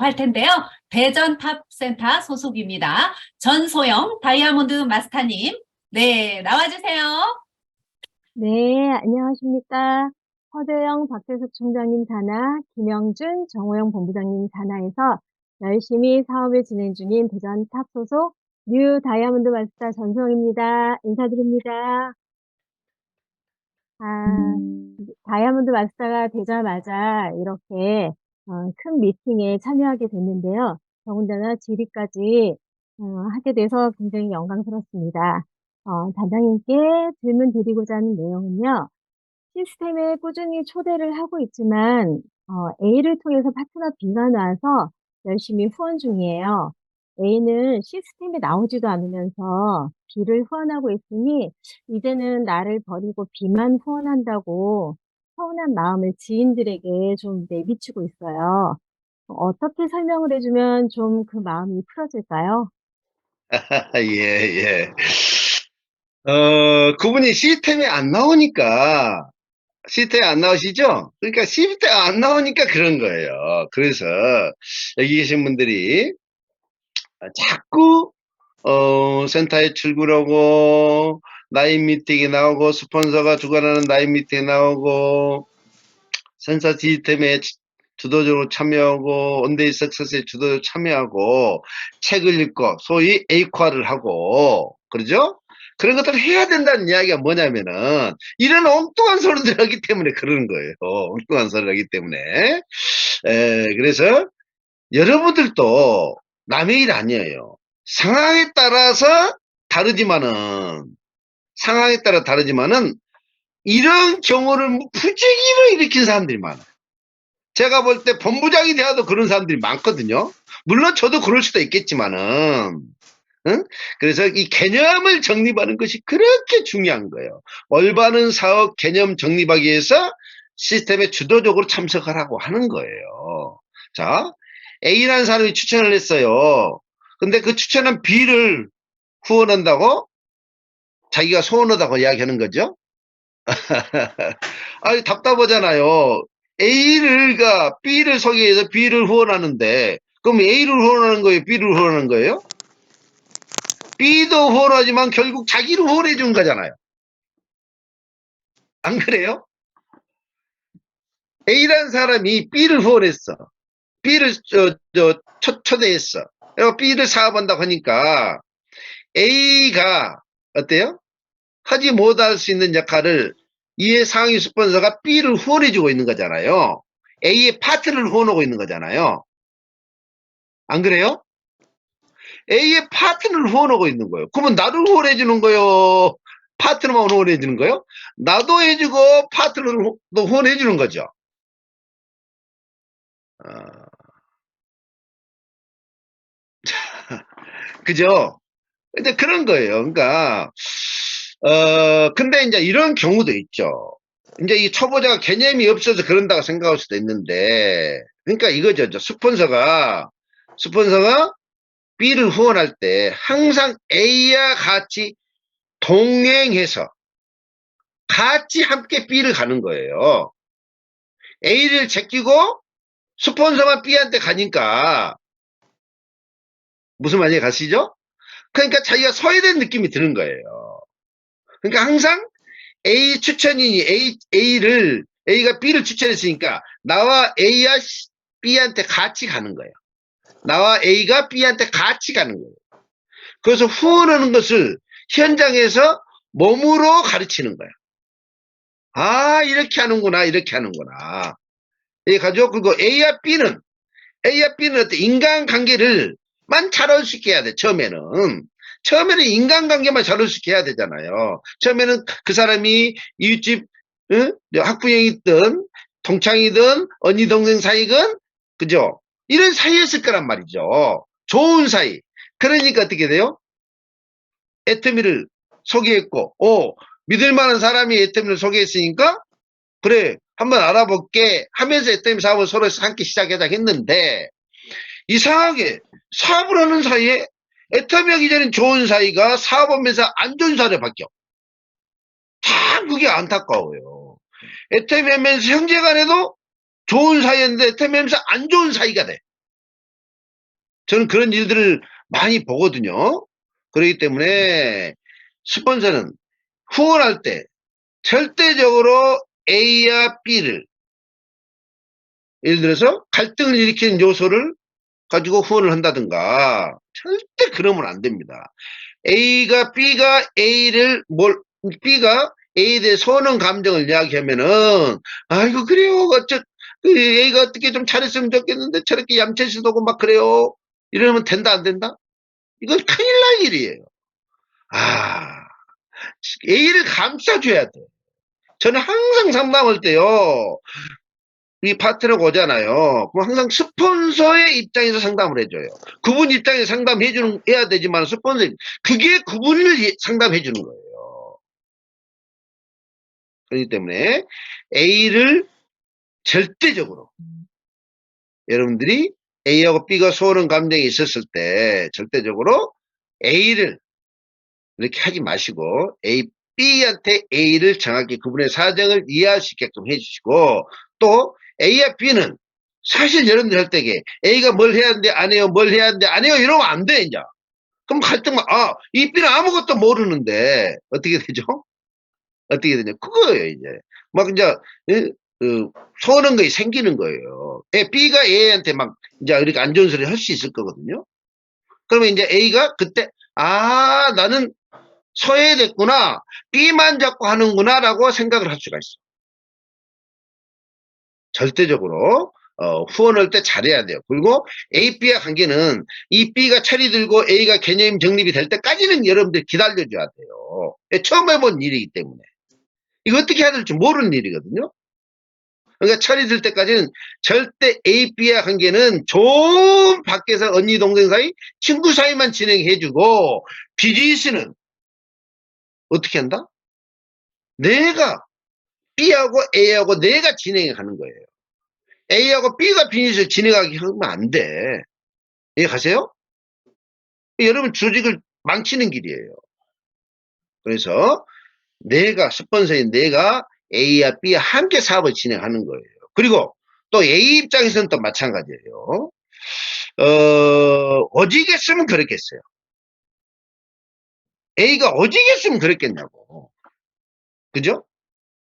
할 텐데요. 대전 탑센터 소속입니다. 전소영 다이아몬드 마스터님, 네, 나와주세요. 네, 안녕하십니까. 허재영 박재석 총장님 산하, 김영준 정호영 본부장님 산하에서 열심히 사업을 진행 중인 대전 탑 소속 뉴 다이아몬드 마스터 전소영입니다. 인사드립니다. 아, 다이아몬드 마스터가 되자마자 이렇게 큰 미팅에 참여하게 됐는데요. 더군다나 질의까지 하게 돼서 굉장히 영광스럽습니다. 단장님께 질문 드리고자 하는 내용은요. 시스템에 꾸준히 초대를 하고 있지만 A를 통해서 파트너 B가 나와서 열심히 후원 중이에요. A는 시스템에 나오지도 않으면서 B를 후원하고 있으니 이제는 나를 버리고 B만 후원한다고 서운한 마음을 지인들에게 좀 내비치고 있어요. 어떻게 설명을 해주면 좀 그 마음이 풀어질까요? 예, 예. 그분이 시스템에 안 나오니까, 시스템에 안 나오시죠? 그러니까 시스템에 안 나오니까 그런 거예요. 그래서 여기 계신 분들이 자꾸, 센터에 출근하고, 나인 미팅에 나오고, 스폰서가 주관하는 나인 미팅에 나오고, 센서 시스템에 주도적으로 참여하고, 언데이 석세스에 주도적으로 참여하고, 책을 읽고, 소위 에이화를 하고, 그러죠? 그런 것들을 해야 된다는 이야기가 뭐냐면은, 이런 엉뚱한 소리들 하기 때문에 그러는 거예요. 엉뚱한 소리를 하기 때문에. 그래서 여러분들도 남의 일 아니에요. 상황에 따라서 다르지만은, 상황에 따라 다르지만은, 이런 경우를 부지기로 일으킨 사람들이 많아요. 제가 볼 때 본부장이 되어도 그런 사람들이 많거든요. 물론 저도 그럴 수도 있겠지만은, 응? 그래서 이 개념을 정립하는 것이 그렇게 중요한 거예요. 올바른 사업 개념 정립하기 위해서 시스템에 주도적으로 참석하라고 하는 거예요. 자, A라는 사람이 추천을 했어요. 근데 그 추천한 B를 후원한다고? 자기가 소원하다고 이야기하는 거죠. 아니, 답답하잖아요. A가 B를 소개해서 B를 후원하는데, 그럼 A를 후원하는 거예요? B를 후원하는 거예요? B도 후원하지만 결국 자기를 후원해 준 거잖아요. 안 그래요? A라는 사람이 B를 후원했어. B를 초대했어. 그리고 B를 사업한다고 하니까 A가 어때요? 하지 못할 수 있는 역할을 이에 상위 스폰서가 B를 후원해주고 있는 거잖아요. A의 파트를 후원하고 있는 거잖아요. 안 그래요? A의 파트너를 후원하고 있는 거예요. 그러면 나를 후원해주는 거요? 파트너만 후원해주는 거요? 나도 해주고 파트너도 후원해주는 거죠. 어, 그죠? 근데 그런 거예요. 그러니까, 근데 이제 이런 경우도 있죠. 이제 이 초보자가 개념이 없어서 그런다고 생각할 수도 있는데, 그러니까 이거죠. 스폰서가 B를 후원할 때 항상 A와 같이 동행해서 같이 함께 B를 가는 거예요. A를 제끼고 스폰서만 B한테 가니까 무슨 말인지 가시죠? 그러니까 자기가 소외된 느낌이 드는 거예요. 그러니까 항상 A 추천인이 A가 B를 추천했으니까 나와 A와 B한테 같이 가는 거예요. 나와 A가 B한테 같이 가는 거예요. 그래서 후원하는 것을 현장에서 몸으로 가르치는 거예요. 아, 이렇게 하는구나, 이렇게 하는구나. 이 가죠. 그리고 A와 B는 어때? 인간관계를 만 잘할 수 있게 해야 돼, 처음에는 인간관계만 잘할 수 있게 해야 되잖아요. 처음에는 그 사람이 이웃집, 응? 학부형이든, 동창이든, 언니, 동생 사이건, 그죠? 이런 사이였을 거란 말이죠. 좋은 사이. 그러니까 어떻게 돼요? 애터미를 소개했고, 믿을 만한 사람이 애터미를 소개했으니까, 그래, 한번 알아볼게 하면서 애터미 사업을 서로 함께 시작하자 했는데, 이상하게 사업을 하는 사이에 애터미하기 전엔 좋은 사이가 사업하면서 안 좋은 사이로 바뀌어. 참 그게 안타까워요. 애터미 하면서 형제간에도 좋은 사이였는데 애터미 하면서 안 좋은 사이가 돼. 저는 그런 일들을 많이 보거든요. 그렇기 때문에 스폰서는 후원할 때 절대적으로 A와 B를, 예를 들어서 갈등을 일으키는 요소를 가지고 후원을 한다든가, 절대 그러면 안 됩니다. B가 B가 A에 대해 선한 감정을 이야기하면은, 아이고, 그래요. A가 어떻게 좀 잘했으면 좋겠는데 저렇게 얌체시도 하고 막 그래요. 이러면 된다, 안 된다? 이건 큰일 날 일이에요. A를 감싸줘야 돼. 저는 항상 상담할 때요, 이 파트너가 오잖아요. 그럼 항상 스폰서의 입장에서 상담을 해줘요. 그분 입장에서 해야 되지만, 그게 그분을 상담해주는 거예요. 그렇기 때문에, A를 절대적으로, 여러분들이 A하고 B가 소원한 감정이 있었을 때, 절대적으로 A를 이렇게 하지 마시고, B한테 A를 정확히 그분의 사정을 이해할 수 있게끔 해주시고, 또 A와 B는 사실 여러분들 할 때게 A가 뭘 해야 하는데 안 해요, 뭘 해야 하는데 안 해요, 이러면 안 돼, 이제. 그럼 갈등만, 이 B는 아무것도 모르는데 어떻게 되죠? 어떻게 되냐? 그거예요, 이제. 막 이제 서운한 것이 생기는 거예요. B가 A한테 막 이제 이렇게 안 좋은 소리 할 수 있을 거거든요. 그러면 이제 A가 그때 나는 소외됐구나, B만 잡고 하는구나라고 생각을 할 수가 있어. 절대적으로 후원할 때 잘해야 돼요. 그리고 A, B와 관계는 이 B가 철이 들고 A가 개념 정립이 될 때까지는 여러분들 기다려줘야 돼요. 처음 해본 일이기 때문에. 이거 어떻게 해야 될지 모르는 일이거든요. 그러니까 철이 들 때까지는 절대 A, B와 관계는 좋은 밖에서 언니, 동생 사이, 친구 사이만 진행해주고, 비즈니스는 어떻게 한다? 내가 B하고 A하고 내가 진행해 가는 거예요. A하고 B가 비즈니스를 진행하게 하면 안 돼. 이해가세요? 여러분 조직을 망치는 길이에요. 그래서 스폰서인 내가 A와 B와 함께 사업을 진행하는 거예요. 그리고 또 A 입장에서는 또 마찬가지예요. 오직했으면 그랬겠어요. A가 오직했으면 그랬겠냐고. 그죠?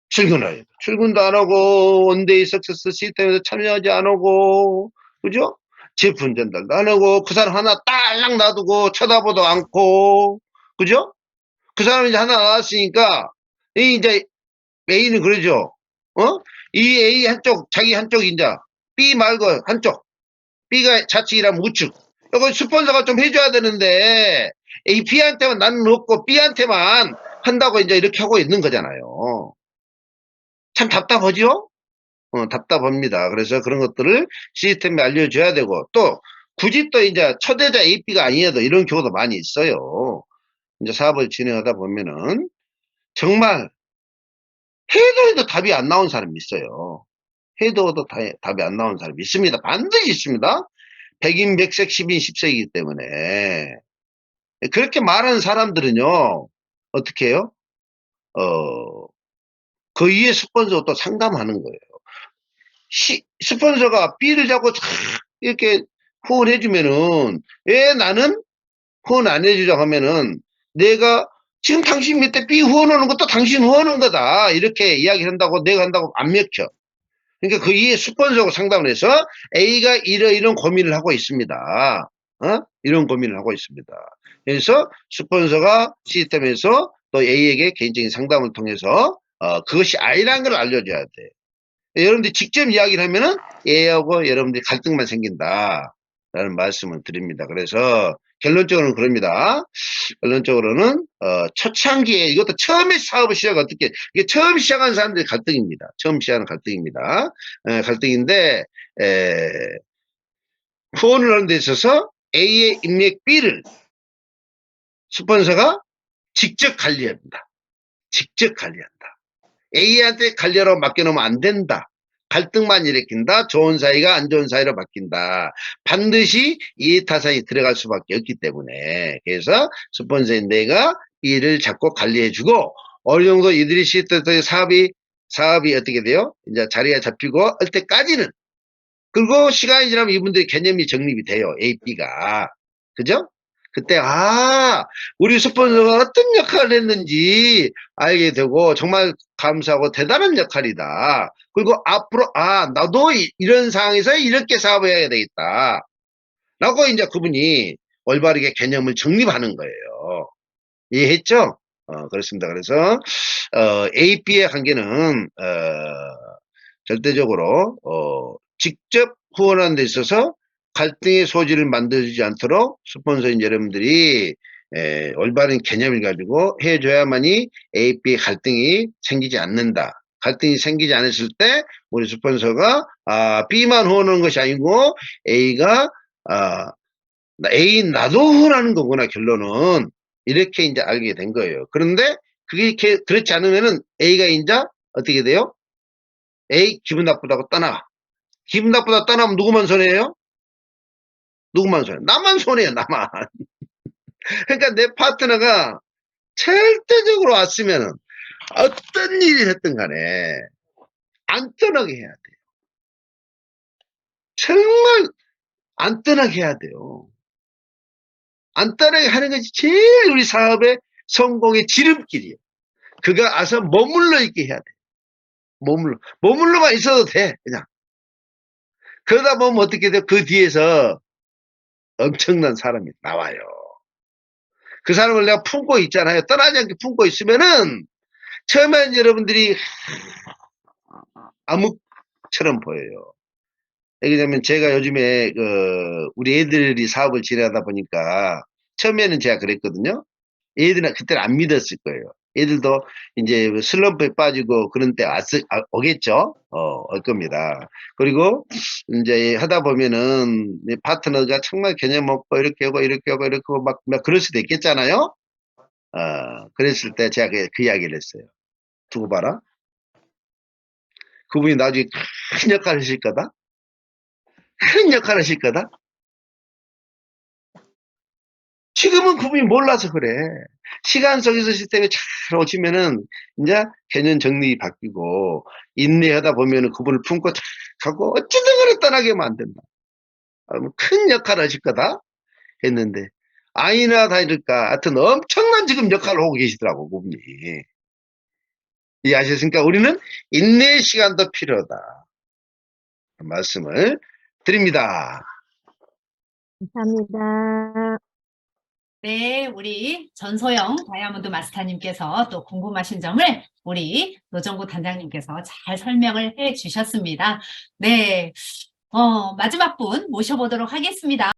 출근도 안 하고, 원데이 석세스 시스템에서 참여하지 안 하고, 그죠? 제품 전달도 안 하고, 그 사람 하나 딸랑 놔두고, 쳐다보도 않고, 그죠? 그 사람이 이제 하나 나왔으니까, 이제 A는 그러죠. 이 A 한쪽, 자기 한쪽 이제, B 말고 한쪽, B가 좌측이라면 우측. 이거 스폰서가 좀 해줘야 되는데, 이 B한테만 나는 없고, B한테만 한다고 이제 이렇게 하고 있는 거잖아요. 참 답답하죠? 답답합니다. 그래서 그런 것들을 시스템에 알려줘야 되고, 또, 굳이 또 이제 초대자 AP가 아니어도 이런 경우도 많이 있어요. 이제 사업을 진행하다 보면은, 정말, 해도 답이 안 나온 사람이 있어요. 해도 답이 안 나온 사람이 있습니다. 반드시 있습니다. 백인, 백색, 십인, 십색이기 때문에. 그렇게 말하는 사람들은요, 어떻게 해요? 그 위에 스폰서 또 상담하는 거예요. 스폰서가 B를 잡고 이렇게 후원해주면은, 왜 나는 후원 안 해주자 하면은, 내가 지금 당신 밑에 B 후원하는 것도 당신 후원한 거다. 이렇게 이야기를 한다고 내가 한다고 안 맥혀. 그러니까 그 이에 스폰서하고 상담을 해서 A가 이런 고민을 하고 있습니다. 이런 고민을 하고 있습니다. 그래서 스폰서가 시스템에서 또 A에게 개인적인 상담을 통해서 그것이 아니라는 걸 알려줘야 돼. 여러분들이 직접 이야기를 하면은 A하고 여러분들이 갈등만 생긴다 라는 말씀을 드립니다. 그래서 결론적으로는 그럽니다. 결론적으로는 초창기에, 이것도 처음에 사업을 이게 처음 시작한 사람들이 갈등입니다. 처음 시작하는 갈등입니다. 갈등인데 후원을 하는 데 있어서 A의 인맥 B를 스폰서가 직접 관리합니다. 직접 관리한다. A한테 관리하라고 맡겨놓으면 안 된다. 갈등만 일으킨다. 좋은 사이가 안 좋은 사이로 바뀐다. 반드시 이해타산이 들어갈 수밖에 없기 때문에. 그래서 스폰서인 내가 B를 잡고 관리해주고, 어느 정도 이들이 시스템의 사업이 어떻게 돼요? 이제 자리가 잡히고 할 때까지는 그리고 시간이 지나면 이분들의 개념이 정립이 돼요. A, B가. 그죠? 그때, 우리 스폰서가 어떤 역할을 했는지 알게 되고, 정말 감사하고 대단한 역할이다. 그리고 앞으로, 나도 이런 상황에서 이렇게 사업을 해야 되겠다. 라고 이제 그분이 올바르게 개념을 정립하는 거예요. 이해했죠? 그렇습니다. 그래서, A, B의 관계는, 절대적으로, 직접 후원하는 데 있어서 갈등의 소지를 만들지 않도록 스폰서인 여러분들이 올바른 개념을 가지고 해줘야만이 A, B의 갈등이 생기지 않는다. 갈등이 생기지 않았을 때 우리 스폰서가 B만 후원하는 것이 아니고 A가 A 나도 후원하는 거구나 결론은 이렇게 이제 알게 된 거예요. 그런데 그게 그렇지 않으면은 A가 이제 어떻게 돼요? A 기분 나쁘다고 떠나. 기분 나쁘다 떠나면 누구만 손해예요? 누구만 손해? 나만 손해요, 나만. 그러니까 내 파트너가 절대적으로 왔으면은 어떤 일이 됐든 간에 안 떠나게 해야 돼요. 정말 안 떠나게 해야 돼요. 안 떠나게 하는 것이 제일 우리 사업의 성공의 지름길이에요. 그가 와서 머물러 있게 해야 돼. 머물러만 있어도 돼, 그냥. 그러다 보면 어떻게 돼요? 그 뒤에서 엄청난 사람이 나와요. 그 사람을 내가 품고 있잖아요. 떠나지 않게 품고 있으면은 처음엔 여러분들이 암흑처럼 보여요. 왜냐면 제가 요즘에 우리 애들이 사업을 진행하다 보니까 처음에는 제가 그랬거든요. 애들은 그때는 안 믿었을 거예요. 애들도 이제 슬럼프에 빠지고 그런 때 오겠죠? 올 겁니다. 그리고 이제 하다 보면은 파트너가 정말 개념 없고 이렇게 하고 이렇게 하고 이렇게 하고 막 그럴 수도 있겠잖아요? 그랬을 때 제가 그 이야기를 했어요. 두고 봐라. 그분이 나중에 큰 역할을 하실 거다? 큰 역할을 하실 거다? 지금은 그분이 몰라서 그래. 시간 속에서 시스템이 잘 오시면은, 이제 개념 정리가 바뀌고, 인내하다 보면은 그분을 품고 탁 하고, 어찌든 간에 떠나게 하면 안 된다. 큰 역할을 하실 거다? 했는데, 아니나 다를까, 하여튼 엄청난 지금 역할을 하고 계시더라고, 그분이. 이해하셨습니까? 우리는 인내의 시간도 필요하다. 말씀을 드립니다. 감사합니다. 네, 우리 전소영 다이아몬드 마스터님께서 또 궁금하신 점을 우리 노정구 단장님께서 잘 설명을 해 주셨습니다. 네, 마지막 분 모셔보도록 하겠습니다.